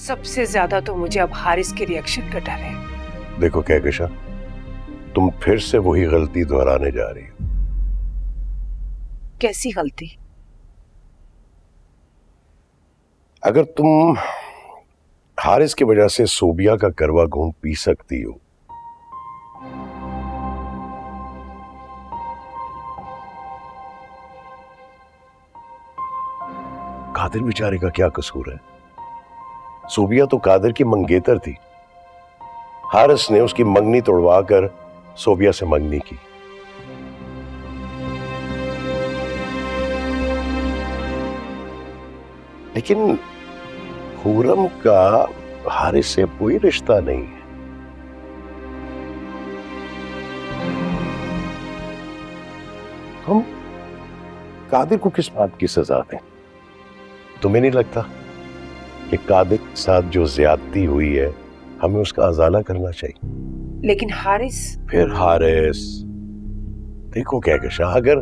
सबसे ज्यादा तो मुझे अब हारिस के रिएक्शन का डर है। देखो कहकशा, तुम फिर से वही गलती दोहराने जा रही हो। कैसी गलती? अगर तुम हारिस की वजह से सोबिया का करवा घूंट पी सकती हो, कादिर बेचारे का क्या कसूर है? सोबिया तो कादिर की मंगेतर थी। हारिस ने उसकी मंगनी तोड़वा कर सोबिया से मंगनी की। लेकिन खुर्रम का हारिस से कोई रिश्ता नहीं है। हम कादिर को किस बात की सजा दें? तुम्हें नहीं लगता कि कादिर के साथ जो ज्यादती हुई है हमें उसका अजाला करना चाहिए? लेकिन हारिस। फिर हारिस, देखो कहकशा, अगर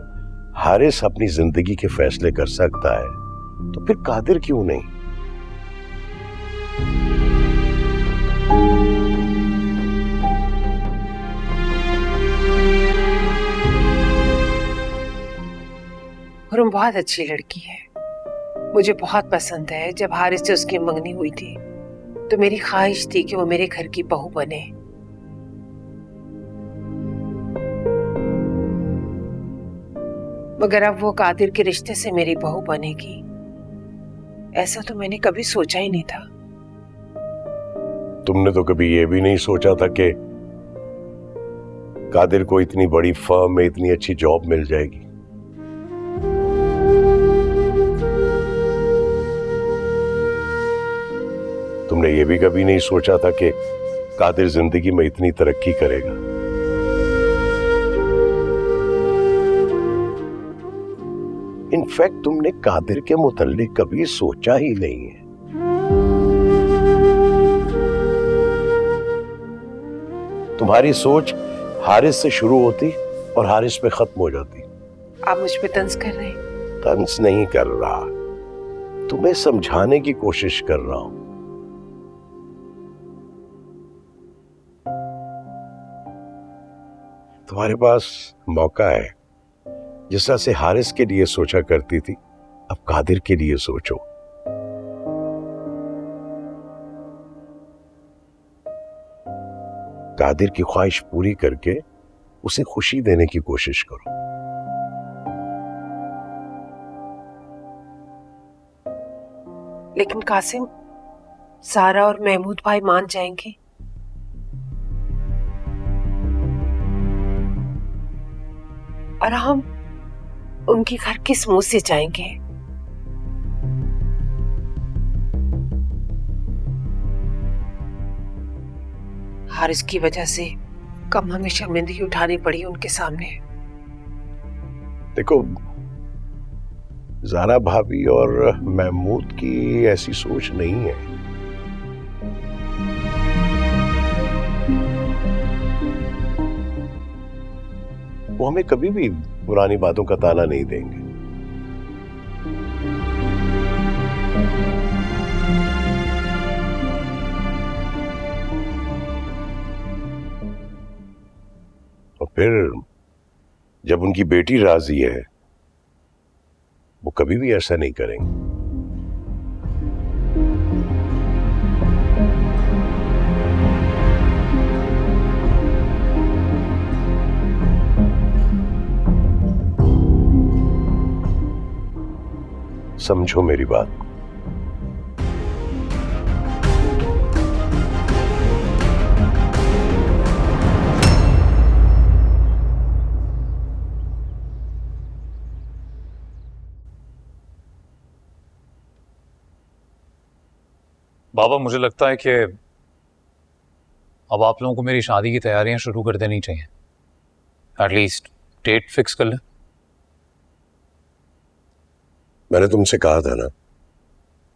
हारिस अपनी जिंदगी के फैसले कर सकता है तो फिर कादिर क्यों नहीं? खुर्रम बहुत अच्छी लड़की है, मुझे बहुत पसंद है। जब हारिस से उसकी मंगनी हुई थी तो मेरी ख्वाहिश थी कि वो मेरे घर की बहू बने। मगर अब वो कादिर के रिश्ते से मेरी बहू बनेगी, ऐसा तो मैंने कभी सोचा ही नहीं था। तुमने तो कभी ये भी नहीं सोचा था कि कादिर को इतनी बड़ी फर्म में इतनी अच्छी जॉब मिल जाएगी। तुमने ये भी कभी नहीं सोचा था कि कादिर जिंदगी में इतनी तरक्की करेगा। इनफैक्ट तुमने कादिर के मुतल्लिक कभी सोचा ही नहीं है। तुम्हारी सोच हारिस से शुरू होती और हारिस पे खत्म हो जाती। आप मुझ पे तंज कर रहे हैं? तंज नहीं कर रहा, तुम्हें समझाने की कोशिश कर रहा हूं। तुम्हारे पास मौका है। जिस तरह से हारिस के लिए सोचा करती थी, अब कादिर के लिए सोचो। कादिर की ख्वाहिश पूरी करके उसे खुशी देने की कोशिश करो। लेकिन कासिम, सारा और महमूद भाई मान जाएंगे? और हम उनके घर किस मुंह से जाएंगे? हारिस की वजह से कम हमें शर्मिंदगी उठानी पड़ी उनके सामने। देखो, ज़ारा भाभी और महमूद की ऐसी सोच नहीं है। वो हमें कभी भी पुरानी बातों का ताना नहीं देंगे। और फिर जब उनकी बेटी राजी है, वो कभी भी ऐसा नहीं करेंगे। समझो मेरी बात। बाबा, मुझे लगता है कि अब आप लोगों को मेरी शादी की तैयारियां शुरू कर देनी चाहिए। एटलीस्ट डेट फिक्स कर लें। मैंने तुमसे कहा था ना,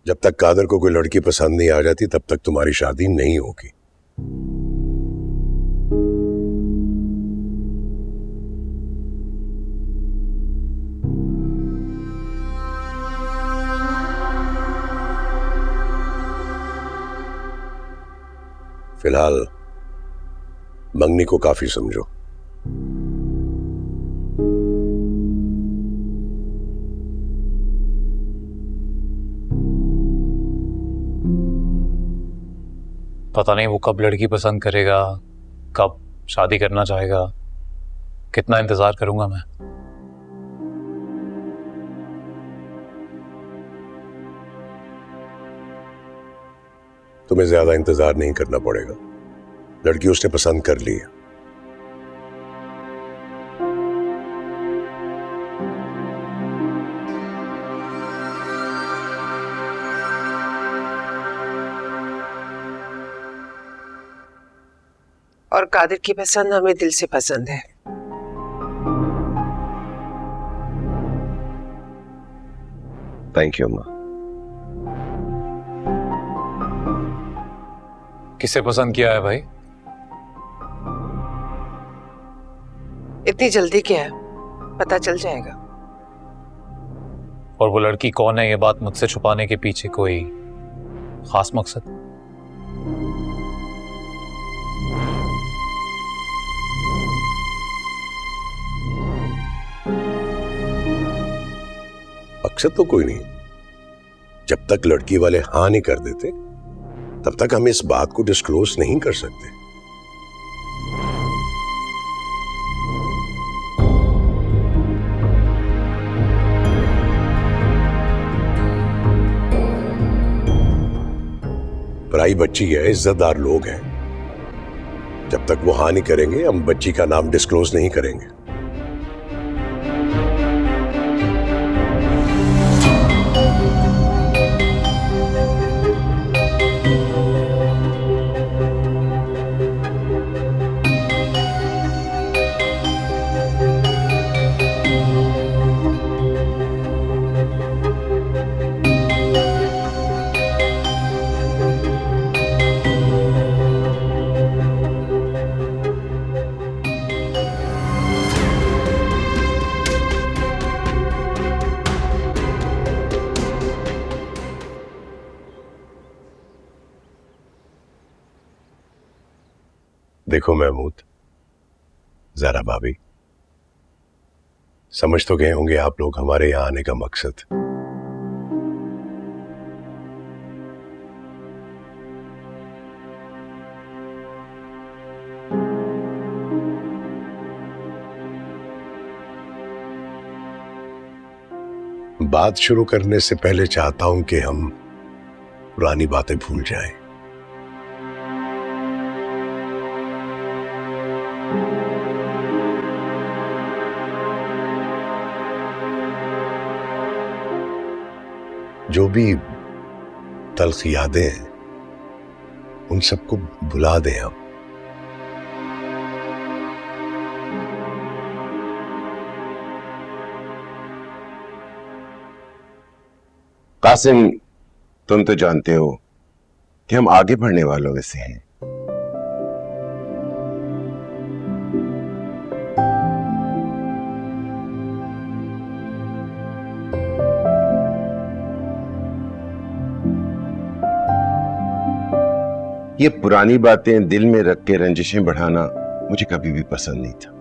जब तक कादर को कोई लड़की पसंद नहीं आ जाती तब तक तुम्हारी शादी नहीं होगी। फिलहाल मंगनी को काफी समझो। पता नहीं वो कब लड़की पसंद करेगा, कब शादी करना चाहेगा, कितना इंतजार करूंगा मैं। तुम्हें ज्यादा इंतजार नहीं करना पड़ेगा, लड़की उसने पसंद कर ली है। और कादिर की पसंद हमें दिल से पसंद है। थैंक यू अम्मा। किसे पसंद किया है भाई? इतनी जल्दी क्या है, पता चल जाएगा। और वो लड़की कौन है, ये बात मुझसे छुपाने के पीछे कोई खास मकसद? मकसद तो कोई नहीं। जब तक लड़की वाले हाँ नहीं कर देते तब तक हम इस बात को डिस्क्लोज नहीं कर सकते। पराई बच्ची है, इज्जतदार लोग हैं। जब तक वो हाँ नहीं करेंगे हम बच्ची का नाम डिस्क्लोज नहीं करेंगे। देखो महमूद, जरा भाभी, समझ तो गए होंगे आप लोग हमारे यहां आने का मकसद। बात शुरू करने से पहले चाहता हूं कि हम पुरानी बातें भूल जाएं। जो भी तल्ख यादें हैं उन सबको भुला दें हम। कासिम, तुम तो जानते हो कि हम आगे बढ़ने वालों में से हैं। ये पुरानी बातें दिल में रख के रंजिशें बढ़ाना मुझे कभी भी पसंद नहीं था।